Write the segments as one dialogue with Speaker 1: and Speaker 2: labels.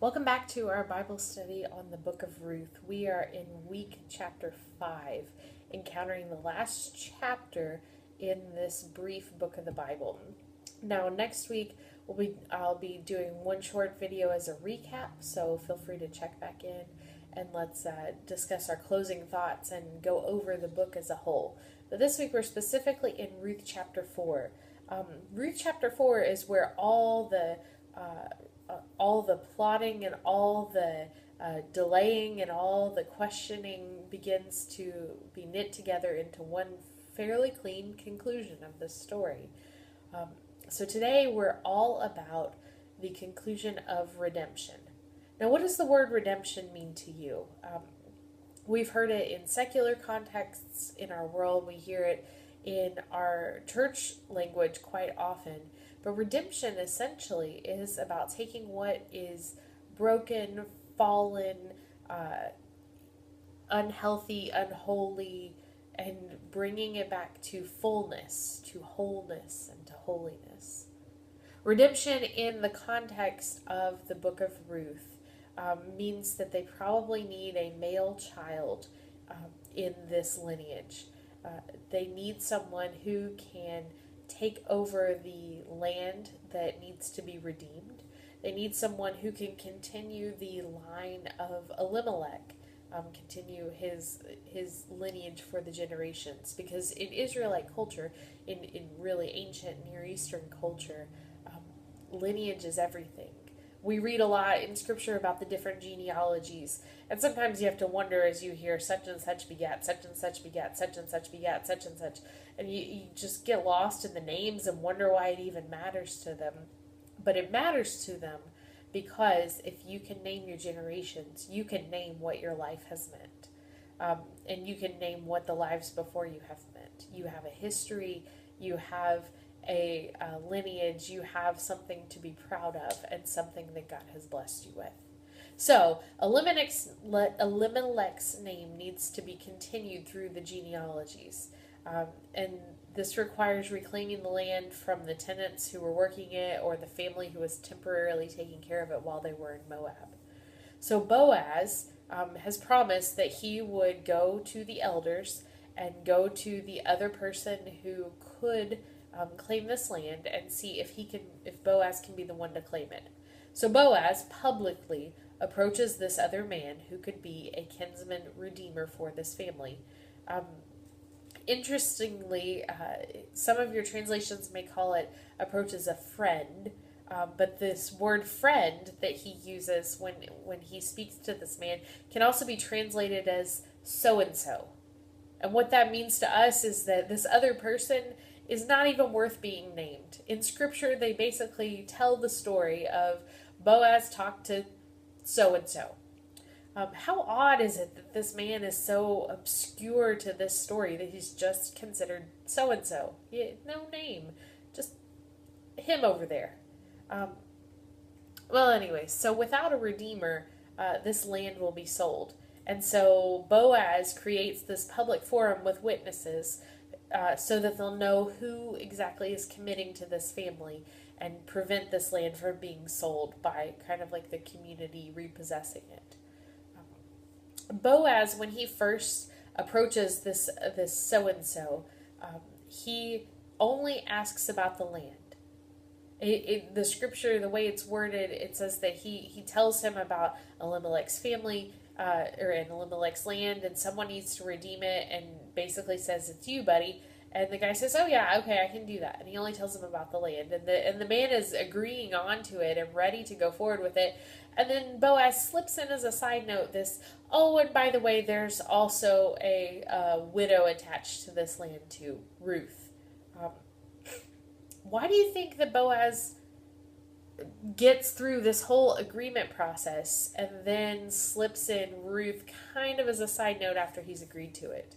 Speaker 1: Welcome back to our Bible study on the book of Ruth. We are in week chapter 5, encountering the last chapter in this brief book of the Bible. Now, next week, I'll be doing one short video as a recap, so feel free to check back in and let's discuss our closing thoughts and go over the book as a whole. But this week, we're specifically in Ruth chapter 4. Ruth chapter 4 is where all the plotting and all the delaying and all the questioning begins to be knit together into one fairly clean conclusion of this story. So today we're all about the conclusion of redemption. Now, what does the word redemption mean to you? We've heard it in secular contexts in our world. We hear it in our church language quite often. But redemption essentially is about taking what is broken, fallen, unhealthy, unholy, and bringing it back to fullness, to wholeness, and to holiness. Redemption in the context of the book of Ruth means that they probably need a male child in this lineage. They need someone who can take over the land that needs to be redeemed. They need someone who can continue the line of Elimelech, continue his lineage for the generations. Because in Israelite culture, in really ancient Near Eastern culture, lineage is everything. We read a lot in Scripture about the different genealogies, and sometimes you have to wonder as you hear such and such begat, such and such begat, such and such begat, such and such, and you just get lost in the names and wonder why it even matters to them. But it matters to them because if you can name your generations, you can name what your life has meant, and you can name what the lives before you have meant. You have a history, you have a lineage, you have something to be proud of and something that God has blessed you with. So Elimelech's name needs to be continued through the genealogies, and this requires reclaiming the land from the tenants who were working it or the family who was temporarily taking care of it while they were in Moab. So Boaz has promised that he would go to the elders and go to the other person who could claim this land and see if Boaz can be the one to claim it. So Boaz publicly approaches this other man who could be a kinsman redeemer for this family. Interestingly, some of your translations may call it approaches a friend, but this word friend that he uses when he speaks to this man can also be translated as so-and-so. And what that means to us is that this other person is not even worth being named. In Scripture, they basically tell the story of Boaz talked to so-and-so. How odd is it that this man is so obscure to this story that he's just considered so-and-so? No name, just him over there. Well, anyway, so without a redeemer, this land will be sold. And so Boaz creates this public forum with witnesses so that they'll know who exactly is committing to this family and prevent this land from being sold by kind of like the community repossessing it. Boaz, when he first approaches this so-and-so, he only asks about the land. The scripture, the way it's worded, it says that he tells him about Elimelech's family, or in Elimelech's land, and someone needs to redeem it, and basically says, it's you, buddy. And the guy says, oh yeah, okay, I can do that. And he only tells him about the land. And the man is agreeing on to it and ready to go forward with it. And then Boaz slips in as a side note this, oh, and by the way, there's also a widow attached to this land too, Ruth. Why do you think that Boaz gets through this whole agreement process and then slips in Ruth kind of as a side note after he's agreed to it?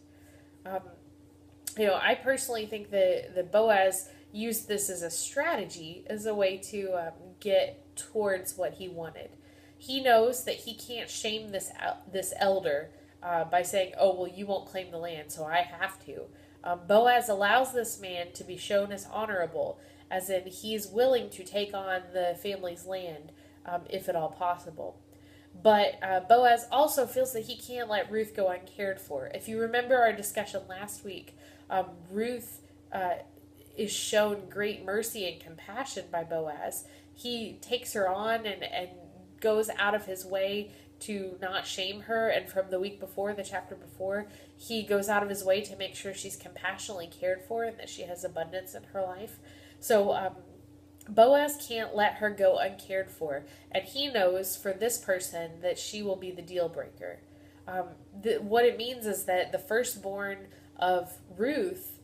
Speaker 1: I personally think that Boaz used this as a strategy, as a way to get towards what he wanted. He knows that he can't shame this elder by saying, oh, well, you won't claim the land, so I have to. Boaz allows this man to be shown as honorable, as in he's willing to take on the family's land if at all possible. But Boaz also feels that he can't let Ruth go uncared for. If you remember our discussion last week, Ruth is shown great mercy and compassion by Boaz. He takes her on and goes out of his way to not shame her. And from the week before, the chapter before, he goes out of his way to make sure she's compassionately cared for and that she has abundance in her life. So Boaz can't let her go uncared for. And he knows for this person that she will be the deal breaker. What it means is that the firstborn of Ruth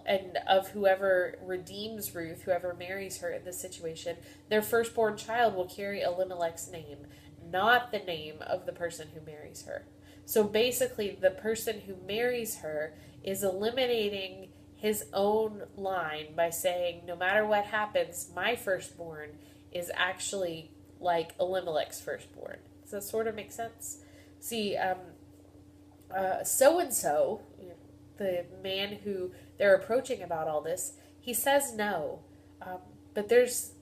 Speaker 1: and of whoever redeems Ruth, whoever marries her in this situation, their firstborn child will carry Elimelech's name, not the name of the person who marries her. So basically, the person who marries her is eliminating his own line by saying, no matter what happens, my firstborn is actually like Elimelech's firstborn. Does that sort of make sense? See, so-and-so, the man who they're approaching about all this, he says no. But there's,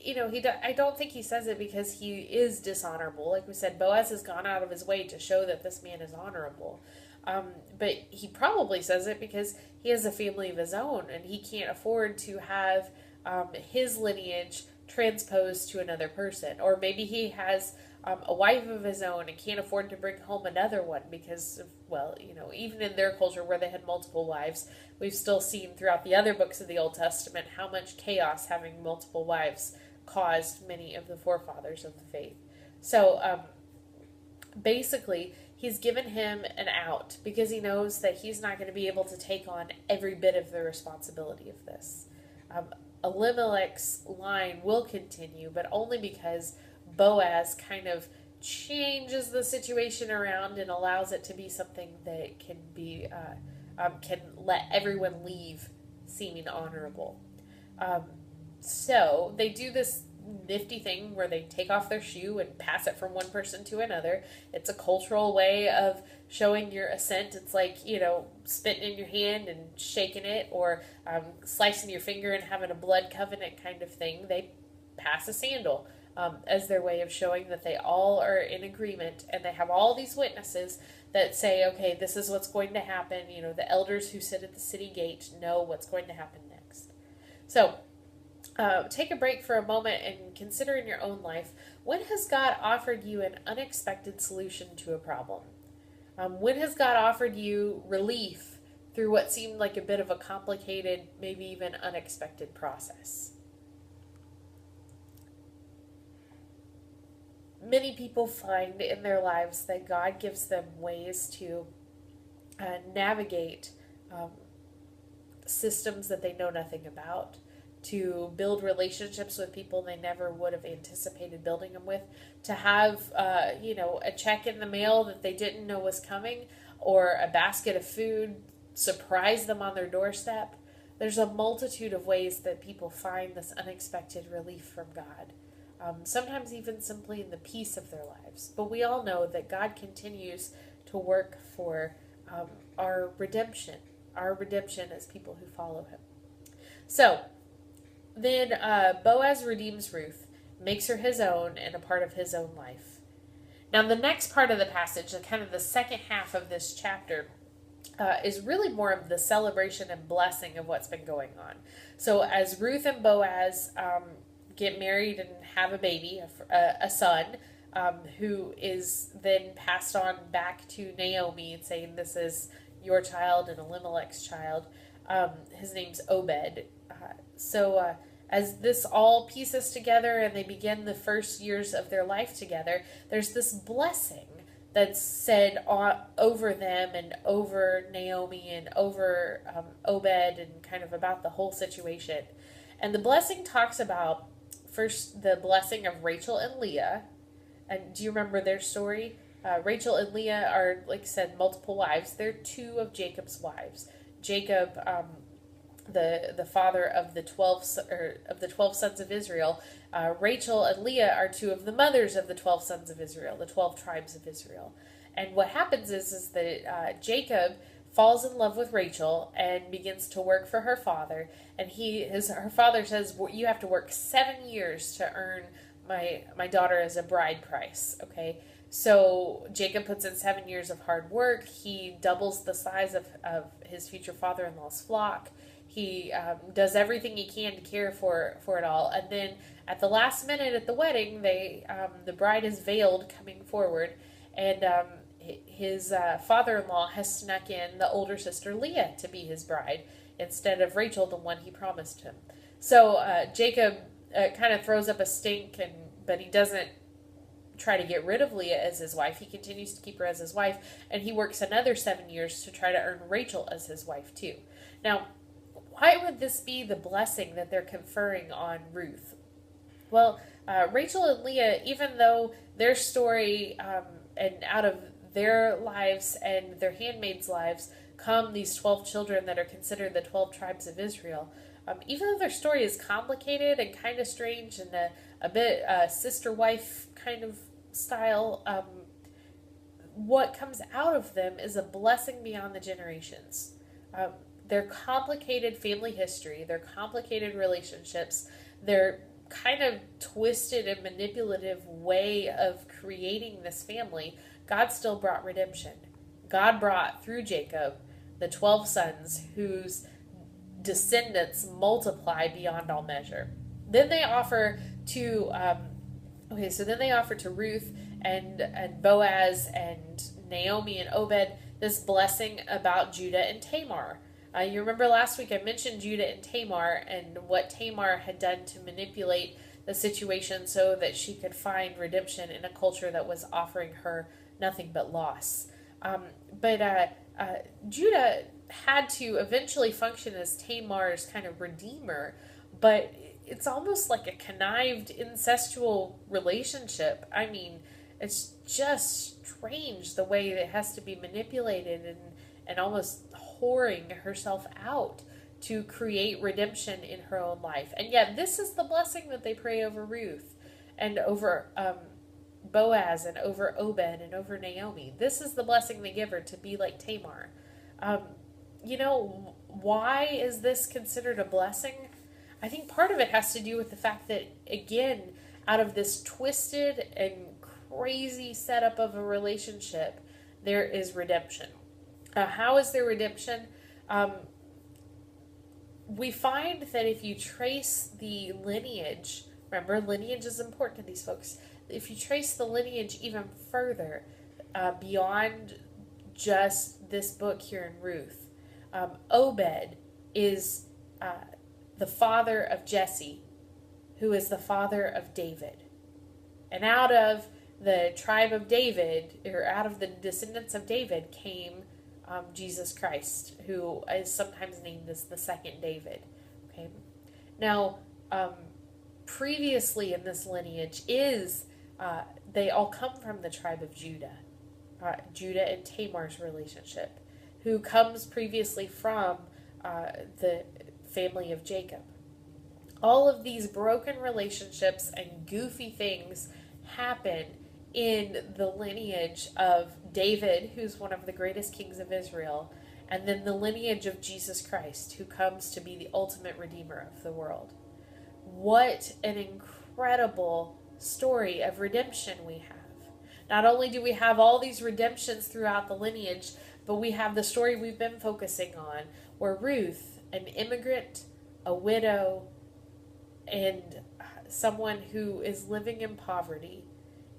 Speaker 1: I don't think he says it because he is dishonorable. Like we said, Boaz has gone out of his way to show that this man is honorable. But he probably says it because he has a family of his own and he can't afford to have his lineage transposed to another person. Or maybe he has a wife of his own and can't afford to bring home another one because of, even in their culture where they had multiple wives, we've still seen throughout the other books of the Old Testament how much chaos having multiple wives caused many of the forefathers of the faith. So basically, he's given him an out because he knows that he's not going to be able to take on every bit of the responsibility of this. Elimelech's line will continue, but only because Boaz kind of changes the situation around and allows it to be something that can be can let everyone leave seeming honorable. So they do this nifty thing where they take off their shoe and pass it from one person to another. It's a cultural way of showing your assent. It's like, spitting in your hand and shaking it, or slicing your finger and having a blood covenant kind of thing. They pass a sandal as their way of showing that they all are in agreement, and they have all these witnesses that say, okay, this is what's going to happen. The elders who sit at the city gate know what's going to happen next. So take a break for a moment and consider in your own life, when has God offered you an unexpected solution to a problem? When has God offered you relief through what seemed like a bit of a complicated, maybe even unexpected process? Many people find in their lives that God gives them ways to navigate systems that they know nothing about, to build relationships with people they never would have anticipated building them with, to have, a check in the mail that they didn't know was coming, or a basket of food surprise them on their doorstep. There's a multitude of ways that people find this unexpected relief from God. Sometimes even simply in the peace of their lives. But we all know that God continues to work for our redemption as people who follow him. So, then Boaz redeems Ruth, makes her his own and a part of his own life. Now the next part of the passage, the kind of the second half of this chapter, is really more of the celebration and blessing of what's been going on. So as Ruth and Boaz get married and have a baby, a son, who is then passed on back to Naomi and saying, this is your child and Elimelech's child. His name's Obed. So as this all pieces together and they begin the first years of their life together, there's this blessing that's said over them and over Naomi and over Obed and kind of about the whole situation. And the blessing talks about first the blessing of Rachel and Leah. And do you remember their story? Rachel and Leah are, like I said, multiple wives. They're two of Jacob's wives. Jacob, the father of the 12 sons of Israel. Rachel and Leah are two of the mothers of the 12 sons of Israel, the 12 tribes of Israel. And what happens is that Jacob falls in love with Rachel and begins to work for her father. And her father says, you have to work 7 years to earn my daughter as a bride price. Okay, so Jacob puts in 7 years of hard work. He doubles the size of his future father-in-law's flock. He does everything he can to care for it all, and then at the last minute at the wedding, the bride is veiled coming forward, and his father-in-law has snuck in the older sister Leah to be his bride instead of Rachel, the one he promised him. So Jacob kind of throws up a stink, but he doesn't try to get rid of Leah as his wife. He continues to keep her as his wife, and he works another 7 years to try to earn Rachel as his wife too. Now, why would this be the blessing that they're conferring on Ruth? Well, Rachel and Leah, even though their story and out of their lives and their handmaids' lives come these 12 children that are considered the 12 tribes of Israel, even though their story is complicated and kind of strange and a bit sister-wife kind of style, what comes out of them is a blessing beyond the generations. Their complicated family history, their complicated relationships, their kind of twisted and manipulative way of creating this family, God still brought redemption. God brought through Jacob the 12 sons whose descendants multiply beyond all measure. Then they offer to Ruth and Boaz and Naomi and Obed this blessing about Judah and Tamar. You remember last week I mentioned Judah and Tamar and what Tamar had done to manipulate the situation so that she could find redemption in a culture that was offering her nothing but loss. But Judah had to eventually function as Tamar's kind of redeemer, but it's almost like a connived incestual relationship. I mean, it's just strange the way it has to be manipulated and almost whoring herself out to create redemption in her own life. And yet this is the blessing that they pray over Ruth and over Boaz and over Obed and over Naomi. This is the blessing they give her, to be like Tamar. Why is this considered a blessing? I think part of it has to do with the fact that, again, out of this twisted and crazy setup of a relationship, there is redemption. How is there redemption? We find that if you trace the lineage, remember, lineage is important to these folks. If you trace the lineage even further, beyond just this book here in Ruth, Obed is the father of Jesse, who is the father of David. And out of the tribe of David, or out of the descendants of David, came Jesus Christ, who is sometimes named as the second David. Okay. Now, previously in this lineage is they all come from the tribe of Judah. Judah and Tamar's relationship, who comes previously from the family of Jacob. All of these broken relationships and goofy things happen in the lineage of David, who's one of the greatest kings of Israel, and then the lineage of Jesus Christ, who comes to be the ultimate redeemer of the world. What an incredible story of redemption we have. Not only do we have all these redemptions throughout the lineage, but we have the story we've been focusing on, where Ruth, an immigrant, a widow, and someone who is living in poverty,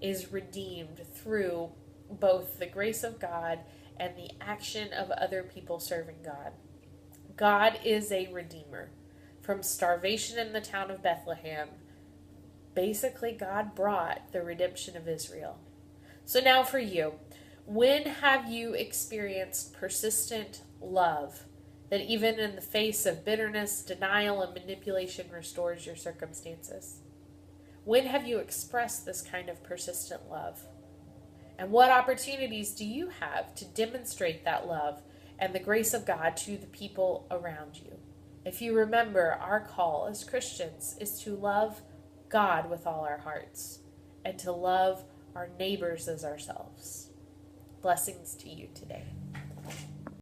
Speaker 1: is redeemed through both the grace of God and the action of other people serving God. God is a redeemer. From starvation in the town of Bethlehem, basically God brought the redemption of Israel. So now for you, when have you experienced persistent love that even in the face of bitterness, denial, and manipulation restores your circumstances? When have you expressed this kind of persistent love? And what opportunities do you have to demonstrate that love and the grace of God to the people around you? If you remember, our call as Christians is to love God with all our hearts and to love our neighbors as ourselves. Blessings to you today.